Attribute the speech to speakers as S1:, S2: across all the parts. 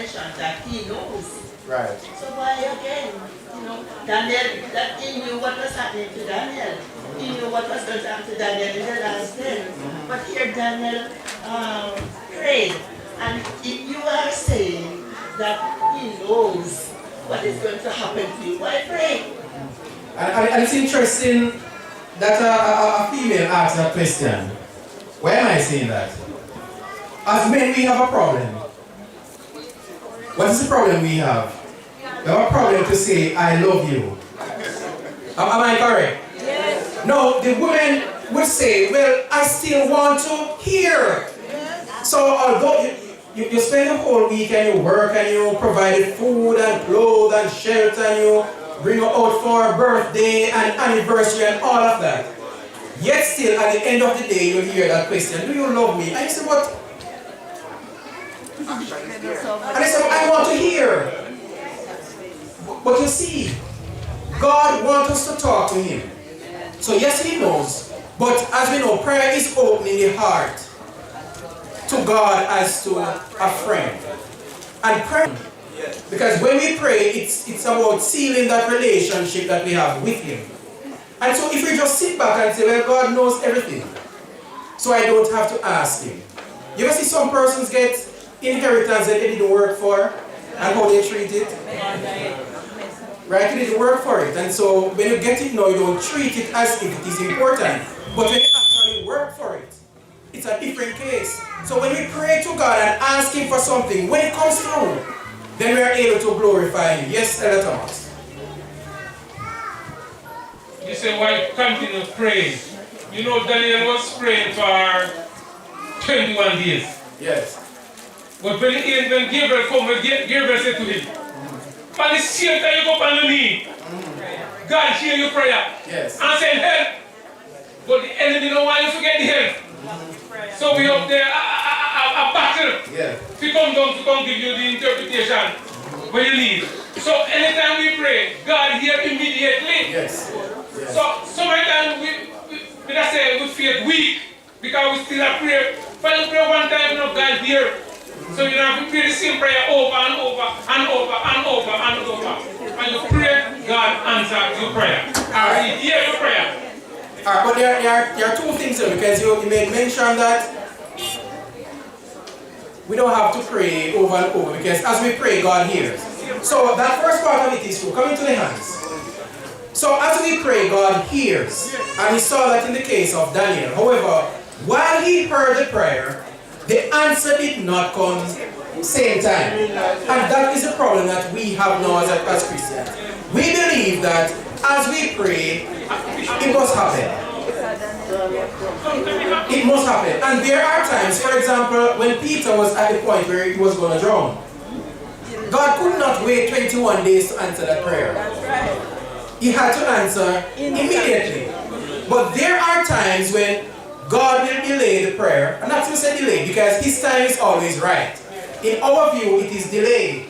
S1: mentioned that he knows.
S2: Right.
S1: So why again? Daniel, that he knew what was happening to Daniel. He knew what was going to happen to Daniel in the last day. But here Daniel prayed. And you are saying that he knows what is going to happen to you. Why pray?
S2: And it's interesting that a female asked that question. Why am I saying that? As men, we have a problem. What is the problem we have? We have a problem to say, I love you. Am I correct?
S3: Yes.
S2: No, the woman would say, well, I still want to hear. So although you spend the whole week and you work and you provide food and clothes and shelter and you bring her out for a birthday and anniversary and all of that, yet still at the end of the day you hear that question, do you love me? And you say, what? And I said, I want to hear. But you see, God wants us to talk to him. So yes, he knows. But as we know, prayer is opening the heart to God as to a friend. And prayer, because when we pray, it's about sealing that relationship that we have with him. And so if we just sit back and say, well, God knows everything, so I don't have to ask him. You ever see some persons get inheritance that they didn't work for and how they treat it? Right? You didn't work for it. And so when you get it now, you don't treat it as if it is important. But when you actually work for it, it's a different case. So when we pray to God and ask him for something, when it comes through, then we are able to glorify him. Yes, Elder Thomas.
S4: You say, why continue praying? You know, Daniel was praying for 21 days.
S2: Yes.
S4: But when Gabriel came, Gabriel said to him, "On the same time you go on the knee, God hear your prayer."
S2: Yes.
S4: And send help. But the enemy don't want you to get the help. So we up there a battle.
S2: Yeah.
S4: To come down to come give you the interpretation when you need. So anytime we pray, God hear immediately.
S2: Yes.
S4: So sometimes we just say we feel weak because we still have prayer. When you pray one time, God hear. So you don't have to pray the same prayer over and over and over and over and over. And you pray, God answers your prayer. Or he hear your prayer.
S2: But there are two things here, because you made mention that we don't have to pray over and over, because as we pray, God hears. So that first part of it is true. Come into the hands. So as we pray, God hears. And we saw that in the case of Daniel. However, while he heard the prayer, the answer did not come same time. And that is a problem that we have now as Christians. We believe that as we pray, it must happen. It must happen. And there are times, for example, when Peter was at the point where he was going to drown. God could not wait 21 days to answer that prayer. He had to answer immediately. But there are times when God will delay the prayer. And not to say delay, because his time is always right. In our view, it is delayed.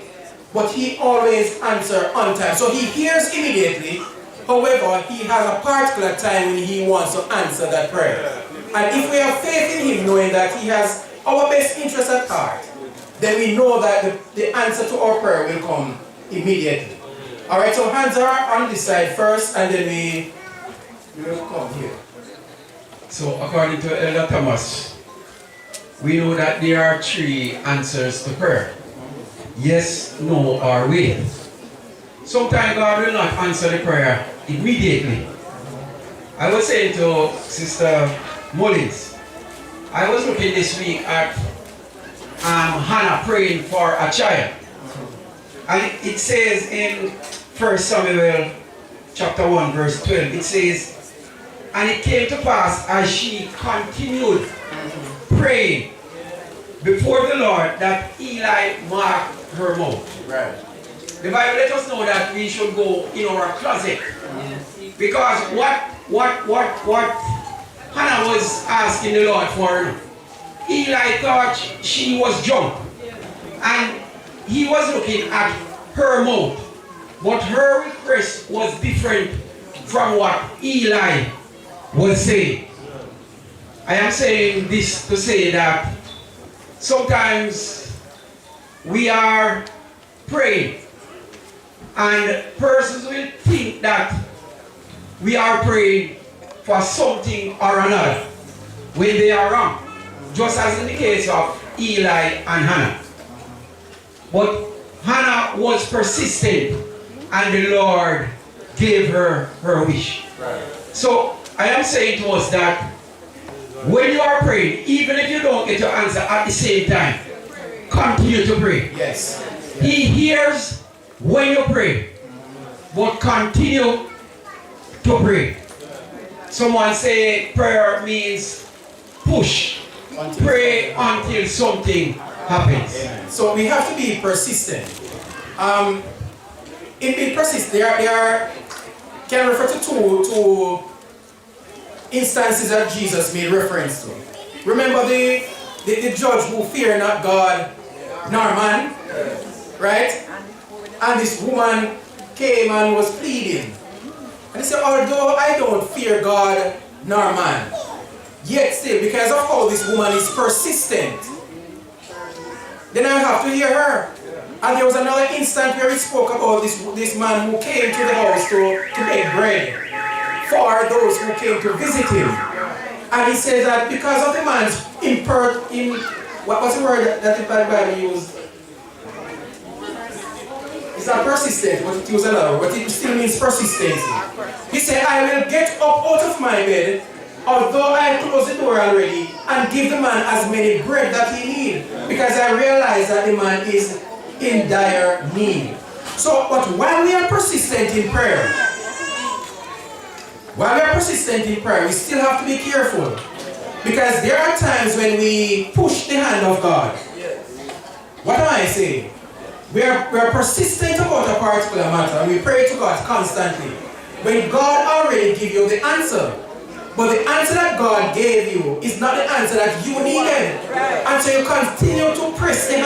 S2: But he always answers on time. So he hears immediately. However, he has a particular time when he wants to answer that prayer. And if we have faith in him, knowing that he has our best interest at heart, then we know that the answer to our prayer will come immediately. Alright, so hands are on this side first, and then we will come here.
S5: So according to Elder Thomas, we know that there are three answers to prayer. Yes, no, or wait. Sometimes God will not answer the prayer immediately. I was saying to Sister Mullins, I was looking this week at Hannah praying for a child. And it says in 1 Samuel chapter 1 verse 12, it says, "And it came to pass as she continued praying before the Lord that Eli marked her mouth."
S2: Right.
S5: The Bible let us know that we should go in our closet. Because what Hannah was asking the Lord for, Eli thought she was drunk. And he was looking at her mouth. But her request was different from what Eli was saying. I am saying this to say that sometimes we are praying, and persons will think that we are praying for something or another when they are wrong, just as in the case of Eli and Hannah. But Hannah was persistent, and the Lord gave her her wish. So I am saying to us that when you are praying, even if you don't get your answer at the same time, continue to pray.
S2: Yes.
S5: He hears when you pray, but continue to pray. Someone say prayer means push. Pray until something happens.
S2: So we have to be persistent. In being persistent, there can refer to two instances that Jesus made reference to. Remember the judge who feared not God nor man, right? And this woman came and was pleading. And he said, although I don't fear God nor man, yet still, because of how this woman is persistent, then I have to hear her. And there was another instance where he spoke about this man who came to the house to bake bread for those who came to visit him. And he said that because of the man's what was the word that the Bible used? It's not persistent, but it used another, but it still means persistency. He said, I will get up out of my bed, although I closed the door already, and give the man as many bread that he needs, because I realize that the man is in dire need. So, but while we are persistent in prayer, we still have to be careful, because there are times when we push the hand of God. What am I saying? We are persistent about a particular matter, and we pray to God constantly. When God already gave you the answer, but the answer that God gave you is not the answer that you needed. And so you continue to press the hand.